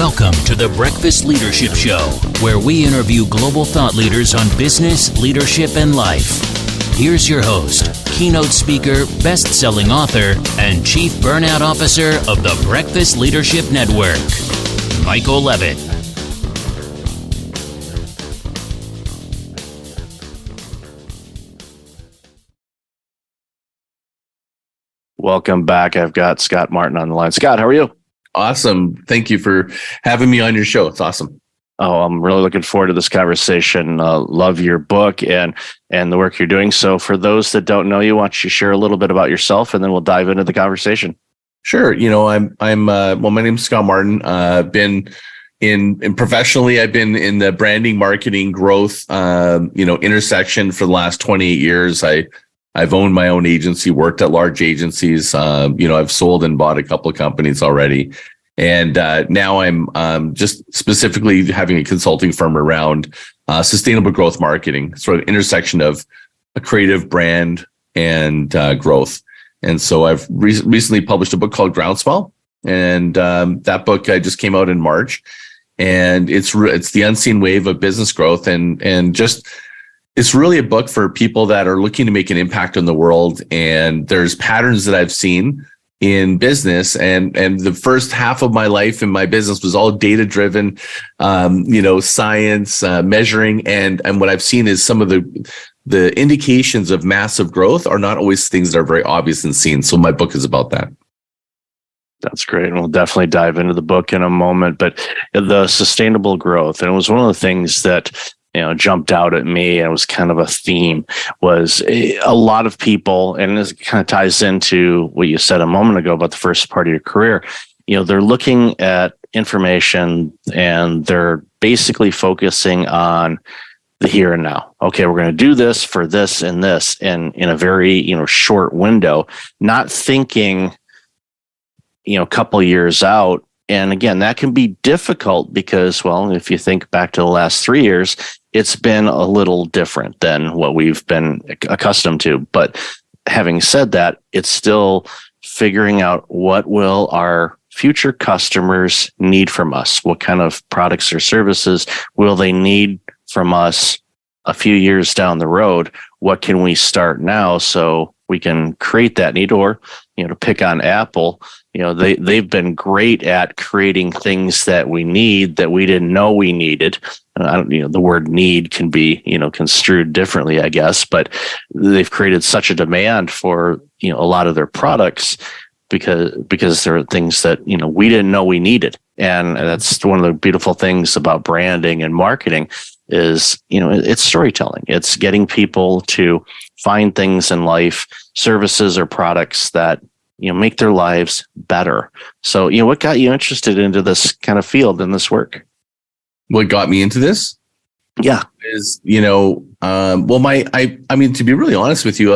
Welcome to the Breakfast Leadership Show, where we interview global thought leaders on business, leadership, and life. Here's your host, keynote speaker, best-selling author, and chief burnout officer of the Breakfast Leadership Network, Michael Levitt. Welcome back. I've got Scott Martin on the line. Scott, how are you? Awesome. Thank you for having me on your show. It's awesome. Oh, I'm really looking forward to this conversation. Love your book and the work you're doing. So for those that don't know you, why don't you share a little bit about yourself and then we'll dive into the conversation. Sure. My name's Scott Martin. Been professionally, I've been in the branding, marketing, growth, intersection for the last 28 years. I've owned my own agency, worked at large agencies. I've sold and bought a couple of companies already. And now I'm just specifically having a consulting firm around sustainable growth marketing, sort of intersection of a creative brand and growth. And so I've recently published a book called Groundswell. And that book just came out in March. And it's the unseen wave of business growth and just... It's really a book for people that are looking to make an impact on the world. And there's patterns that I've seen in business. And the first half of my life in my business was all data-driven, science, measuring. And what I've seen is some of the indications of massive growth are not always things that are very obvious and seen. So my book is about that. That's great. And we'll definitely dive into the book in a moment. But the sustainable growth, and it was one of the things that jumped out at me, and it was kind of a theme, was a lot of people, and this kind of ties into what you said a moment ago about the first part of your career. They're looking at information and they're basically focusing on the here and now. Okay, we're going to do this for this and this, and in a very, short window, not thinking, a couple years out. And again, that can be difficult because, well, if you think back to the last 3 years, it's been a little different than what we've been accustomed to. But having said that, it's still figuring out what will our future customers need from us? What kind of products or services will they need from us a few years down the road? What can we start now so we can create that need? Or, to pick on Apple, they've been great at creating things that we need that we didn't know we needed. The word need can be, construed differently, I guess, but they've created such a demand for, a lot of their products because there are things that, we didn't know we needed. And that's one of the beautiful things about branding and marketing is, it's storytelling. It's getting people to find things in life, services or products that, make their lives better. So, what got you interested into this kind of field and this work? What got me into this? Yeah. Is, to be really honest with you,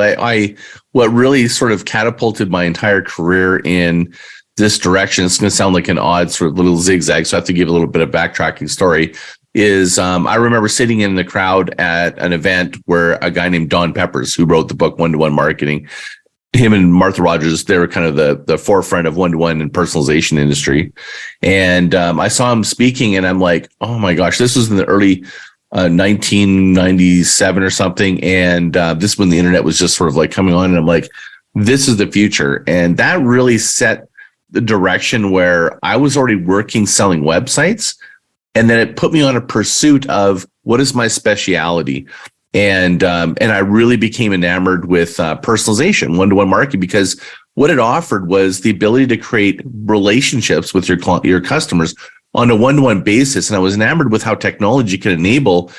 what really sort of catapulted my entire career in this direction, it's going to sound like an odd sort of little zigzag, so I have to give a little bit of backtracking story, is I remember sitting in the crowd at an event where a guy named Don Peppers, who wrote the book One-to-One Marketing, him and Martha Rogers, they were kind of the forefront of one-to-one and personalization industry. And I saw him speaking and I'm like, oh my gosh, this was in the early 1997 or something. And this is when the internet was just sort of like coming on. And I'm like, this is the future. And that really set the direction where I was already working, selling websites. And then it put me on a pursuit of what is my speciality. And I really became enamored with personalization, one-to-one marketing, because what it offered was the ability to create relationships with your customers on a one-to-one basis. And I was enamored with how technology could enable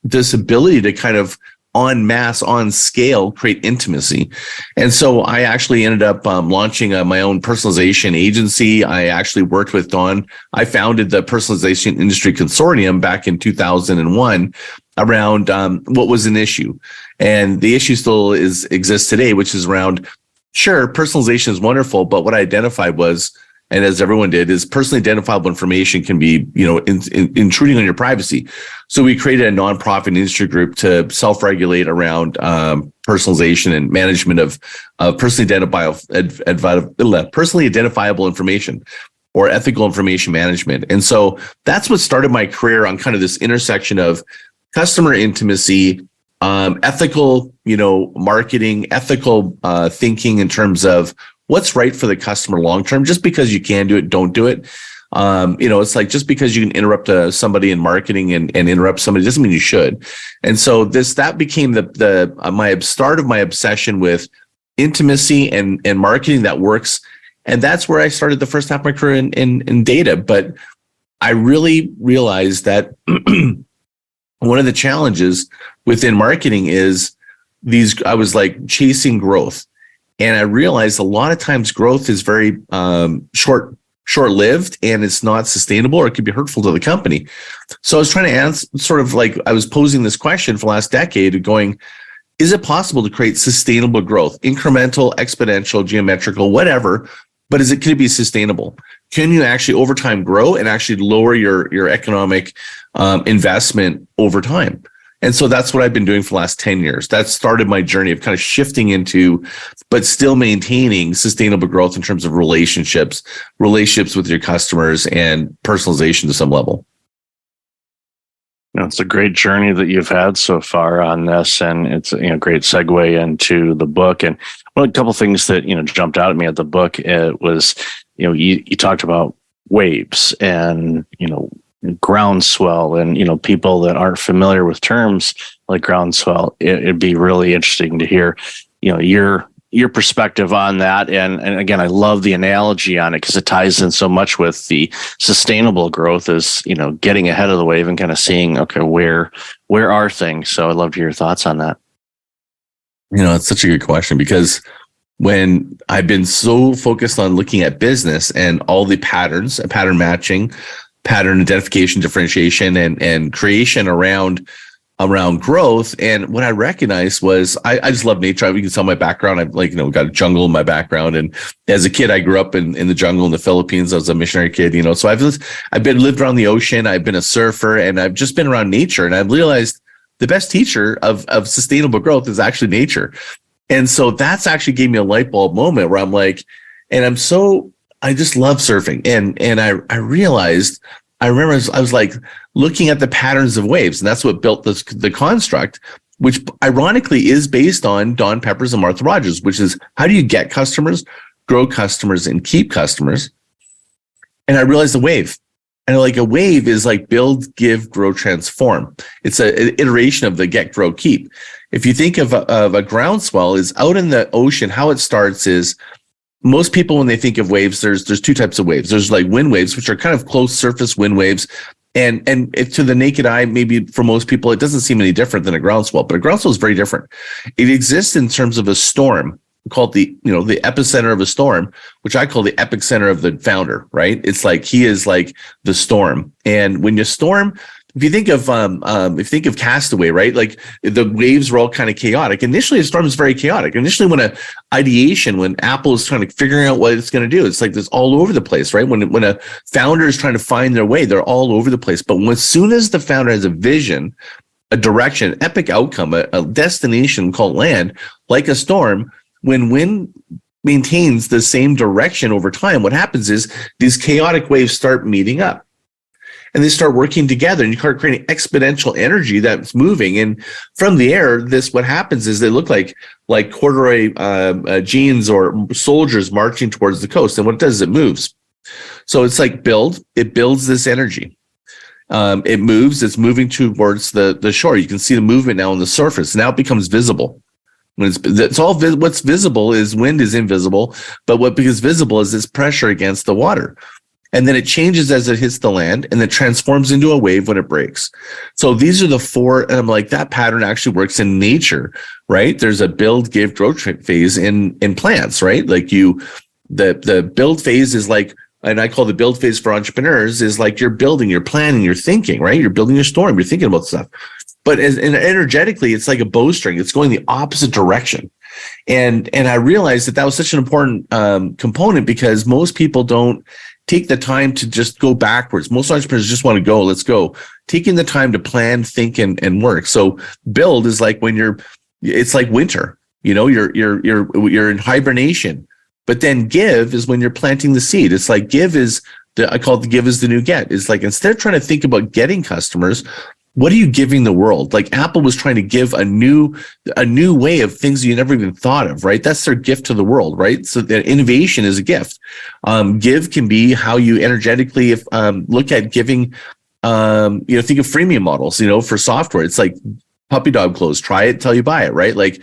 this ability to kind of en masse, on scale, create intimacy. And so I actually ended up launching my own personalization agency. I actually worked with Don. I founded the Personalization Industry Consortium back in 2001 around what was an issue. And the issue still exists today, which is around, sure, personalization is wonderful, but what I identified was, and as everyone did, is personally identifiable information can be, intruding on your privacy. So we created a nonprofit industry group to self-regulate around personalization and management of personally identifiable information. or ethical information management. And so that's what started my career on kind of this intersection of customer intimacy, ethical, marketing, ethical thinking in terms of what's right for the customer long term. Just because you can do it, don't do it. It's like just because you can interrupt somebody in marketing and interrupt somebody doesn't mean you should. And so that became my start of my obsession with intimacy and marketing that works. And that's where I started the first half of my career in data. But I really realized that one of the challenges within marketing is I was like chasing growth. And I realized a lot of times growth is very short-lived and it's not sustainable, or it could be hurtful to the company. So I was trying to answer, sort of like I was posing this question for the last decade going, is it possible to create sustainable growth, incremental, exponential, geometrical, whatever, but can it be sustainable? Can you actually over time grow and actually lower your economic investment over time? And so that's what I've been doing for the last 10 years. That started my journey of kind of shifting into, but still maintaining sustainable growth in terms of relationships with your customers and personalization to some level. It's a great journey that you've had so far on this, and it's a great segue into the book. And a couple of things that jumped out at me at the book, it was you talked about waves and groundswell, and people that aren't familiar with terms like groundswell. It'd be really interesting to hear your perspective on that. And again, I love the analogy on it because it ties in so much with the sustainable growth is, getting ahead of the wave and kind of seeing, okay, where are things? So I'd love to hear your thoughts on that. It's such a good question because when I've been so focused on looking at business and all the patterns, pattern matching, pattern identification, differentiation, and creation around growth. And what I recognized was I just love nature. You can tell my background. I've got a jungle in my background. And as a kid, I grew up in the jungle in the Philippines. I was a missionary kid, so I've lived around the ocean. I've been a surfer and I've just been around nature. And I've realized the best teacher of sustainable growth is actually nature. And so that's actually gave me a light bulb moment where I'm like, I just love surfing. And I realized, I remember I was like looking at the patterns of waves, and that's what built the construct, which ironically is based on Don Peppers and Martha Rogers, which is how do you get customers, grow customers, and keep customers? And I realized a wave. And like a wave is like build, give, grow, transform. It's an iteration of the get, grow, keep. If you think of a groundswell is out in the ocean, how it starts is most people, when they think of waves, there's two types of waves. There's like wind waves, which are kind of close surface wind waves. And if to the naked eye, maybe for most people, it doesn't seem any different than a groundswell, but a groundswell is very different. It exists in terms of a storm. We call it the epicenter of a storm, which I call the epic center of the founder, right? It's like he is like the storm. And when you storm, if you think of Castaway, right? Like the waves were all kind of chaotic. Initially, a storm is very chaotic. Initially, when Apple is trying to figuring out what it's going to do, it's like this all over the place, right? When a founder is trying to find their way, they're all over the place. But as soon as the founder has a vision, a direction, an epic outcome, a destination called land, like a storm, when wind maintains the same direction over time, what happens is these chaotic waves start meeting up. And they start working together, and you start creating exponential energy that's moving. And from the air, what happens is they look like corduroy jeans or soldiers marching towards the coast. And what it does is it moves. So it's like it builds this energy. It moves. It's moving towards the shore. You can see the movement now on the surface. Now it becomes visible. What's visible is wind is invisible, but what becomes visible is this pressure against the water. And then it changes as it hits the land, and then transforms into a wave when it breaks. So these are the four, and I'm like, that pattern actually works in nature, right? There's a build, give, grow phase in plants, right? Like the build phase is like, and I call the build phase for entrepreneurs is like you're building, you're planning, you're thinking, right? You're building your storm, you're thinking about stuff. But energetically, it's like a bowstring. It's going the opposite direction. And I realized that was such an important component because most people don't take the time to just go backwards. Most entrepreneurs just want to go, let's go. Taking the time to plan, think, and work. So build is like it's like winter, you're in hibernation. But then give is when you're planting the seed. It's like give is I call it the give is the new get. It's like, instead of trying to think about getting customers, what are you giving the world? Like Apple was trying to give a new way of things you never even thought of, right? That's their gift to the world, right? So that innovation is a gift. Give can be how you energetically look at giving. Think of freemium models. For software, it's like puppy dog clothes. Try it till you buy it, right? Like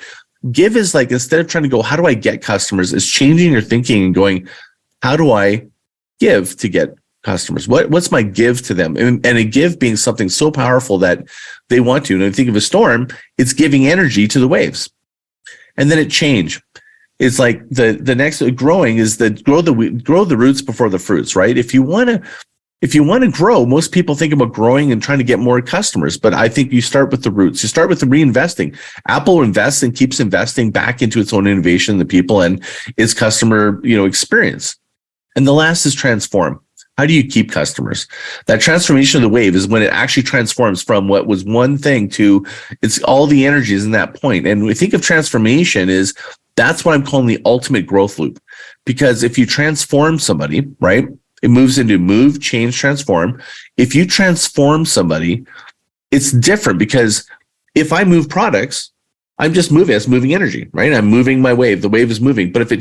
give is like, instead of trying to go, how do I get customers? It's changing your thinking and going, how do I give to get customers? What's my give to them? And a give being something so powerful that they want to. And I think of a storm, it's giving energy to the waves. And then it change. It's like the next growing is grow the roots before the fruits, right? If you want to grow, most people think about growing and trying to get more customers, but I think you start with the roots. You start with the reinvesting. Apple invests and keeps investing back into its own innovation, the people, and its customer, experience. And the last is transform. How do you keep customers? That transformation of the wave is when it actually transforms from what was one thing to it's all the energies in that point. And we think of transformation that's what I'm calling the ultimate growth loop. Because if you transform somebody, right, it moves into move, change, transform. If you transform somebody, it's different, because if I move products, I'm just moving. It's moving energy, right? I'm moving my wave. The wave is moving. But if I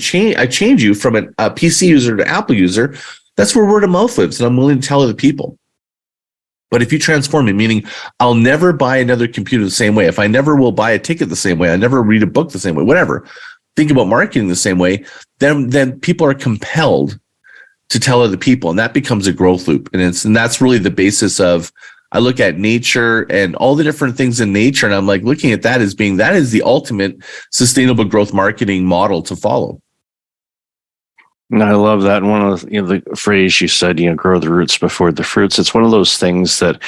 change you from a PC user to Apple user, that's where word of mouth lives, and I'm willing to tell other people. But if you transform me, meaning I'll never buy another computer the same way. If I never will buy a ticket the same way, I never read a book the same way, whatever. Think about marketing the same way, then people are compelled to tell other people, and that becomes a growth loop. And that's really the basis of, I look at nature and all the different things in nature, and I'm like looking at that as being, that is the ultimate sustainable growth marketing model to follow. And I love that. And one of the phrase you said, grow the roots before the fruits. It's one of those things that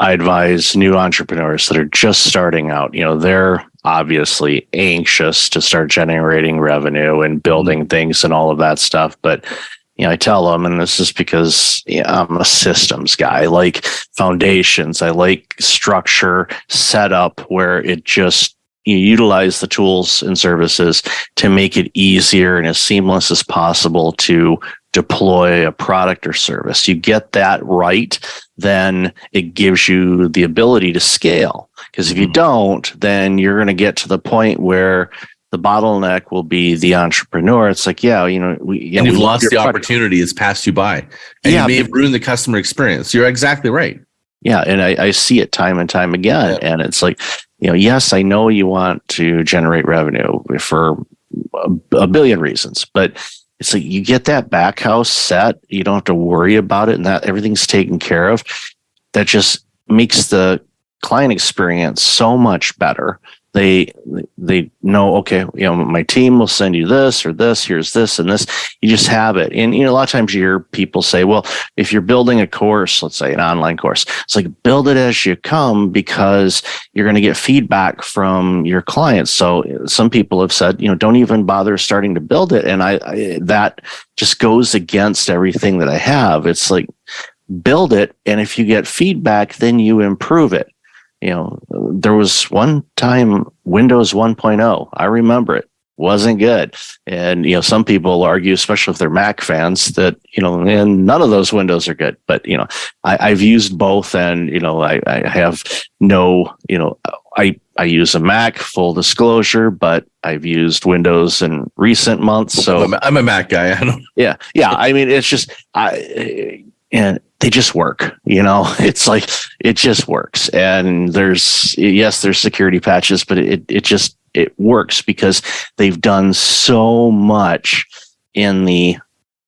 I advise new entrepreneurs that are just starting out. They're obviously anxious to start generating revenue and building things and all of that stuff. But I tell them, and this is because I'm a systems guy. I like foundations. I like structure, setup, where it just, you utilize the tools and services to make it easier and as seamless as possible to deploy a product or service. You get that right, then it gives you the ability to scale. Because if you don't, then you're going to get to the point where the bottleneck will be the entrepreneur. It's like, you've lost the opportunity. It's passed you by. And you may have ruined the customer experience. You're exactly right. Yeah. And I see it time and time again. Yeah. And it's like, yes, I know you want to generate revenue for a billion reasons, but it's like you get that back house set. You don't have to worry about it, and that everything's taken care of. That just makes the client experience so much better. They know, okay, my team will send you this or this, here's this and this. You just have it. And, a lot of times you hear people say, well, if you're building a course, let's say an online course, it's like build it as you come, because you're going to get feedback from your clients. So some people have said, don't even bother starting to build it. And I that just goes against everything that I have. It's like, build it. And if you get feedback, then you improve it. There was one time Windows 1.0, I remember it wasn't good. And, some people argue, especially if they're Mac fans, that, and none of those Windows are good. But, I've used both, and, I have no, I use a Mac, full disclosure, but I've used Windows in recent months. So I'm a Mac guy. I don't. Yeah. I mean, it's just, and they just work, it's like, it just works. And there's security patches, but it works because they've done so much in the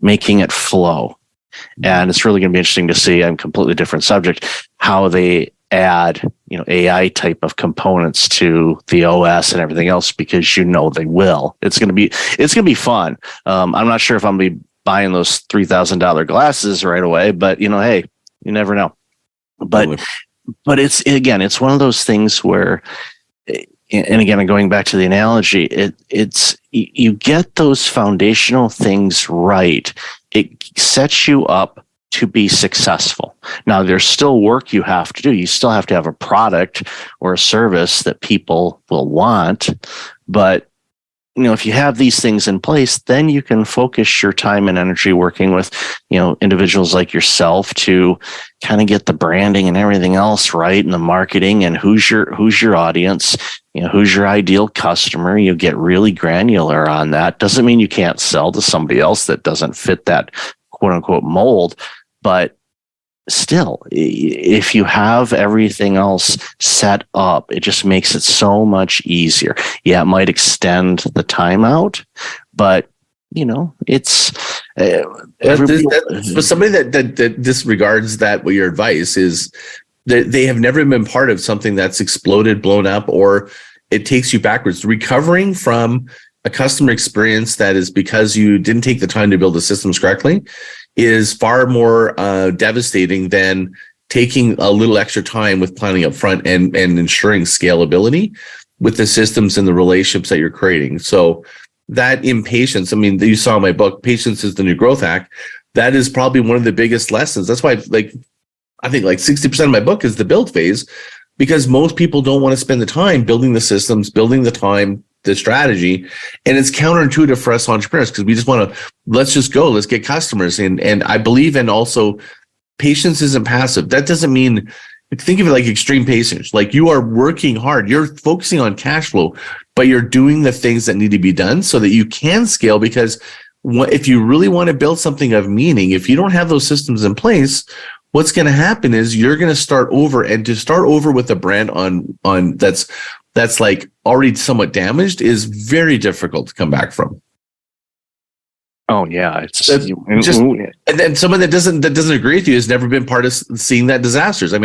making it flow. And it's really going to be interesting to see, a completely different subject, how they add, AI type of components to the OS and everything else, because they will. It's going to be fun. I'm not sure if I'm going to be buying those $3,000 glasses right away, but hey, you never know. But it's one of those things where, and again, going back to the analogy, it's you get those foundational things right, it sets you up to be successful. Now, there's still work you have to do. You still have to have a product or a service that people will want, but if you have these things in place, then you can focus your time and energy working with, individuals like yourself to kind of get the branding and everything else right, and the marketing, and who's your audience, who's your ideal customer. You get really granular on that. Doesn't mean you can't sell to somebody else that doesn't fit that quote unquote mold, but still, if you have everything else set up, it just makes it so much easier. Yeah, it might extend the time out, but it's for somebody that disregards that. What your advice is, that they have never been part of something that's exploded, blown up, or it takes you backwards. Recovering from a customer experience that is because you didn't take the time to build the systems correctly is far more devastating than taking a little extra time with planning up front and ensuring scalability with the systems and the relationships that you're creating. So that impatience, you saw in my book, Patience is the New Growth Hack. That is probably one of the biggest lessons. That's why I think 60% of my book is the build phase, because most people don't want to spend the time building the systems, building the strategy. And it's counterintuitive for us entrepreneurs, because we just want to, let's get customers. And I believe in also patience isn't passive. That doesn't mean, think of it like extreme patience. Like, you are working hard, you're focusing on cash flow, but you're doing the things that need to be done so that you can scale. Because if you really want to build something of meaning, if you don't have those systems in place, what's going to happen is you're going to start over, and to start over with a brand on that's like already somewhat damaged is very difficult to come back from. Oh yeah, it's just, and then someone that doesn't agree with you has never been part of seeing that disasters. I've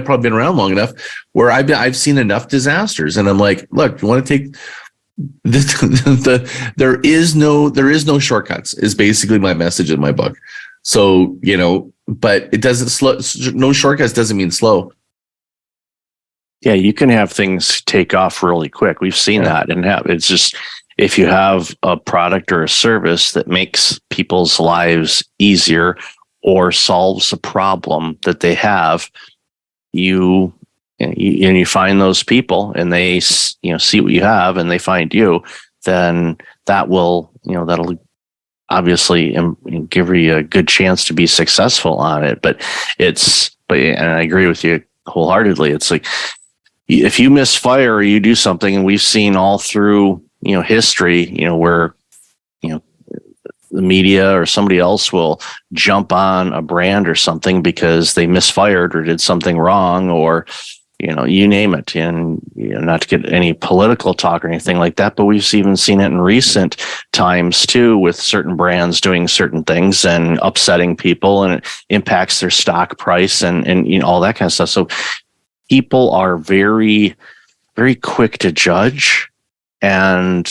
probably been around long enough where I've seen enough disasters, and I'm like, look, you want to take there is no shortcuts is basically my message in my book. So but it doesn't slow. No shortcuts doesn't mean slow. Yeah, you can have things take off really quick. We've seen that, and it's just, if you have a product or a service that makes people's lives easier or solves a problem that they have, you find those people, and they see what you have, and they find you, then that will that'll obviously give you a good chance to be successful on it. But and I agree with you wholeheartedly. It's like, if you misfire or you do something, and we've seen all through history, where the media or somebody else will jump on a brand or something because they misfired or did something wrong, or you name it. And not to get any political talk or anything like that, but we've even seen it in recent times too, with certain brands doing certain things and upsetting people, and it impacts their stock price and all that kind of stuff. So people are very, very quick to judge. And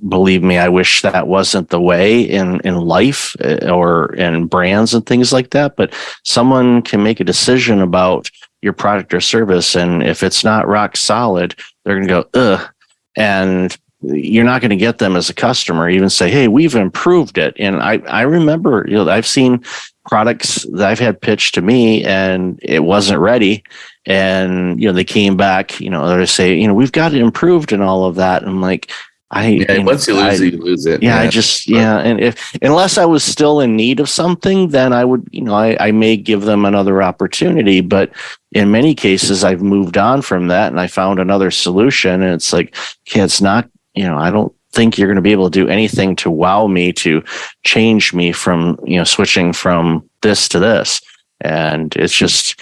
believe me, I wish that wasn't the way in life or in brands and things like that. But someone can make a decision about your product or service, and if it's not rock solid, they're going to go, ugh. And you're not going to get them as a customer, even say, hey, we've improved it. And I remember, I've seen products that I've had pitched to me and it wasn't ready. And, they came back, they say, we've got it improved and all of that. And I'm like, once you lose it, you lose it. Yeah, and unless I was still in need of something, then I would, I may give them another opportunity. But in many cases, I've moved on from that and I found another solution. And it's like, okay, it's not, I don't think you're going to be able to do anything to wow me, to change me from, switching from this to this. And it's just,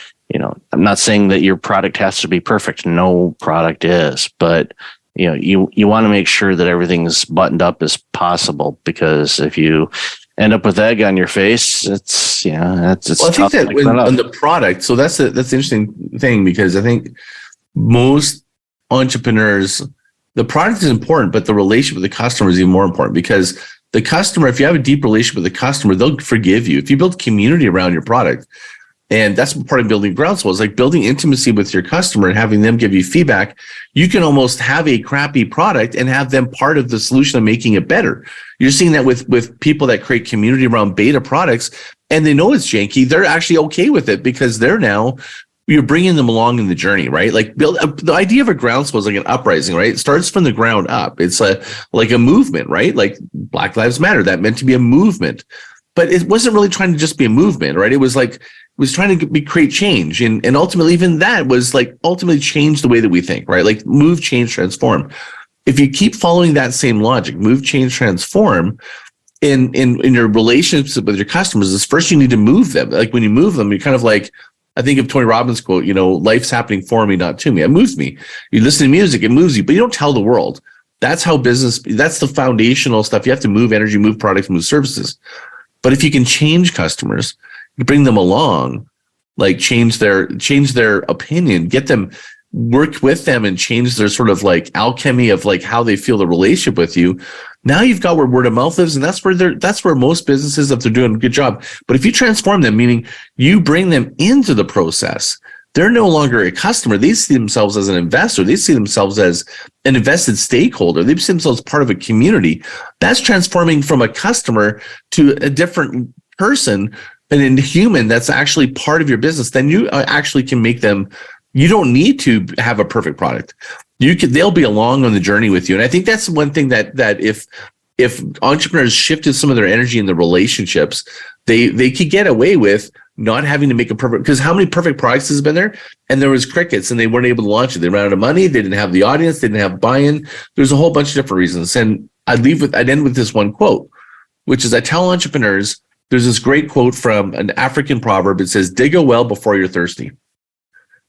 I'm not saying that your product has to be perfect. No product is, but you want to make sure that everything's buttoned up as possible, because if you end up with egg on your face, it's I think that on the product. So that's the interesting thing, because I think most entrepreneurs, the product is important, but the relationship with the customer is even more important, because the customer, if you have a deep relationship with the customer, they'll forgive you. If you build community around your product, and that's part of building Groundswell, is like building intimacy with your customer and having them give you feedback. You can almost have a crappy product and have them part of the solution of making it better. You're seeing that with people that create community around beta products, and they know it's janky. They're actually okay with it because they're now you're bringing them along in the journey, right? Like the idea of a groundswell is like an uprising, right? It starts from the ground up. It's like a movement, right? Like Black Lives Matter, that meant to be a movement, but it wasn't really trying to just be a movement, right? It was trying to create change. And ultimately, even that was like ultimately change the way that we think, right? Like move, change, transform. If you keep following that same logic, move, change, transform, in your relationships with your customers, is first you need to move them. Like when you move them, you're kind of like, I think of Tony Robbins' quote, life's happening for me, not to me. It moves me. You listen to music, it moves you, but you don't tell the world. That's how business, that's the foundational stuff. You have to move energy, move products, move services. But if you can change customers, you bring them along, like change their opinion, get them, work with them and change their sort of like alchemy of like how they feel the relationship with you. Now you've got where word of mouth lives, and that's where most businesses, if they're doing a good job. But if you transform them, meaning you bring them into the process, they're no longer a customer. They see themselves as an investor. They see themselves as an invested stakeholder. They see themselves part of a community. That's transforming from a customer to a different person, and a human that's actually part of your business. Then you actually can make them. You don't need to have a perfect product. They'll be along on the journey with you. And I think that's one thing that if entrepreneurs shifted some of their energy in the relationships, they could get away with not having to make a perfect, because how many perfect products has been there? And there was crickets and they weren't able to launch it. They ran out of money. They didn't have the audience. They didn't have buy-in. There's a whole bunch of different reasons. And I'd end with this one quote, which is I tell entrepreneurs, there's this great quote from an African proverb. It says, dig a well before you're thirsty.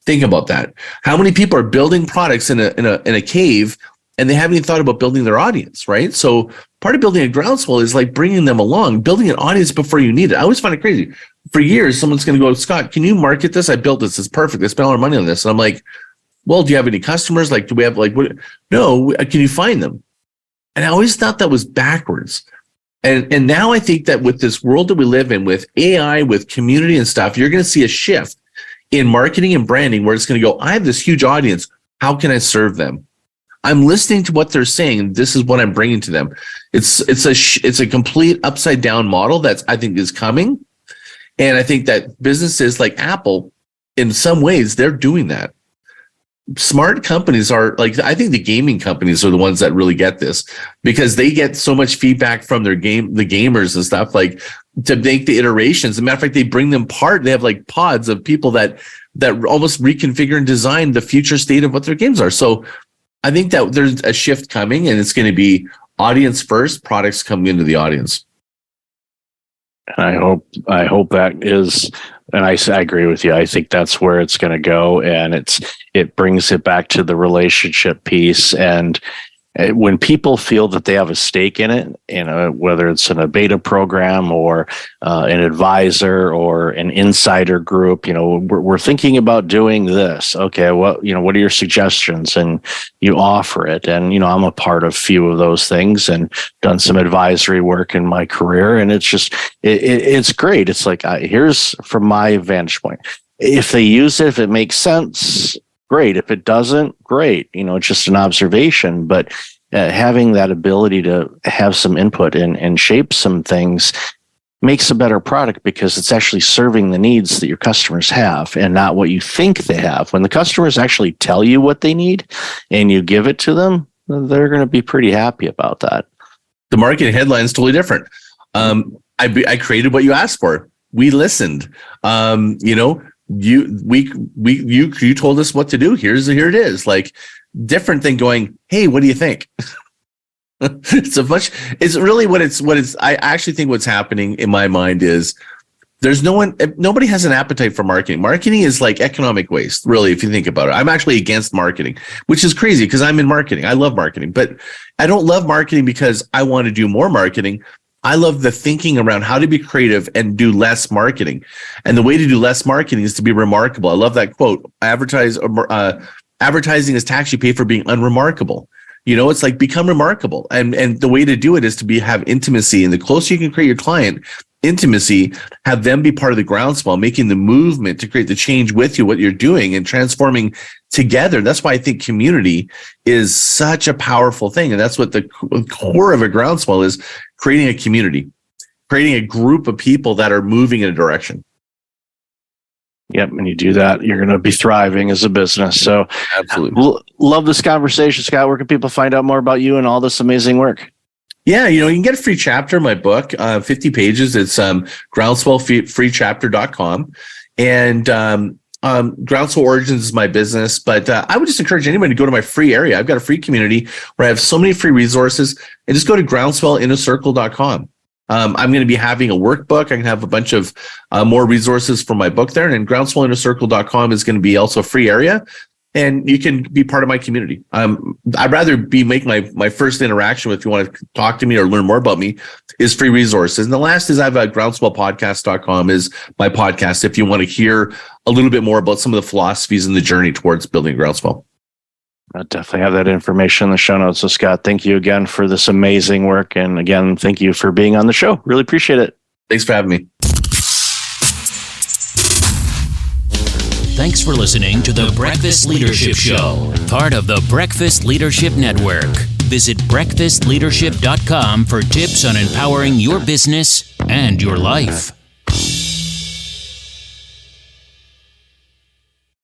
Think about that. How many people are building products in a cave and they haven't even thought about building their audience, right? So part of building a groundswell is like bringing them along, building an audience before you need it. I always find it crazy. For years, someone's going to go, Scott, can you market this? I built this. It's perfect. I spent all our money on this. And I'm like, well, do you have any customers? Like, do we have like, what? No, can you find them? And I always thought that was backwards. And now I think that with this world that we live in, with AI, with community and stuff, you're going to see a shift in marketing and branding where it's going to go, I have this huge audience. How can I serve them? I'm listening to what they're saying, and this is what I'm bringing to them. It's a complete upside down model that I think is coming. And I think that businesses like Apple, in some ways, they're doing that. Smart companies are like, I think the gaming companies are the ones that really get this, because they get so much feedback from the gamers and stuff, like to make the iterations. As a matter of fact, they bring them they have like pods of people that almost reconfigure and design the future state of what their games are. So I think that there's a shift coming, and it's going to be audience first, products coming into the audience. I hope that is, and I agree with you. I think that's where it's going to go, and it brings it back to the relationship piece. And when people feel that they have a stake in it, whether it's in a beta program or an advisor or an insider group, we're thinking about doing this. Okay, what are your suggestions? And you offer it. And, I'm a part of a few of those things and done some advisory work in my career. And it's just, it's great. It's like, here's from my vantage point. If they use it, if it makes sense, great. If it doesn't, great. It's just an observation, but having that ability to have some input and shape some things makes a better product, because it's actually serving the needs that your customers have and not what you think they have. When the customers actually tell you what they need and you give it to them, they're going to be pretty happy about that. The marketing headline is totally different. I created what you asked for. We listened. You told us what to do. Here it is. Like, different than going, hey, what do you think? It's really what it's. I actually think what's happening in my mind is nobody has an appetite for marketing. Marketing is like economic waste, really, if you think about it. I'm actually against marketing, which is crazy because I'm in marketing. I love marketing, but I don't love marketing because I want to do more marketing. I love the thinking around how to be creative and do less marketing. And the way to do less marketing is to be remarkable. I love that quote. Advertising is tax you pay for being unremarkable. It's like become remarkable. And the way to do it is to have intimacy. And the closer you can create your client intimacy, have them be part of the groundswell, making the movement to create the change with you, what you're doing and transforming together. That's why I think community is such a powerful thing. And that's what the core of a groundswell is, creating a community, creating a group of people that are moving in a direction. Yep. And you do that, you're going to be thriving as a business. So absolutely love this conversation, Scott. Where can people find out more about you and all this amazing work? Yeah, you can get a free chapter in my book, 50 pages. It's groundswellfreechapter.com. And Groundswell Origins is my business. But I would just encourage anybody to go to my free area. I've got a free community where I have so many free resources. And just go to groundswellinnercircle.com. I'm going to be having a workbook. I can have a bunch of more resources for my book there. And groundswellinnercircle.com is going to be also a free area. And you can be part of my community. I'd rather make my first interaction with, if you want to talk to me or learn more about me, is free resources. And the last is I have a groundswellpodcast.com is my podcast if you want to hear a little bit more about some of the philosophies and the journey towards building Groundswell. I'll definitely have that information in the show notes. So Scott, thank you again for this amazing work. And again, thank you for being on the show. Really appreciate it. Thanks for having me. Thanks for listening to the Breakfast Leadership Show, part of the Breakfast Leadership Network. Visit breakfastleadership.com for tips on empowering your business and your life.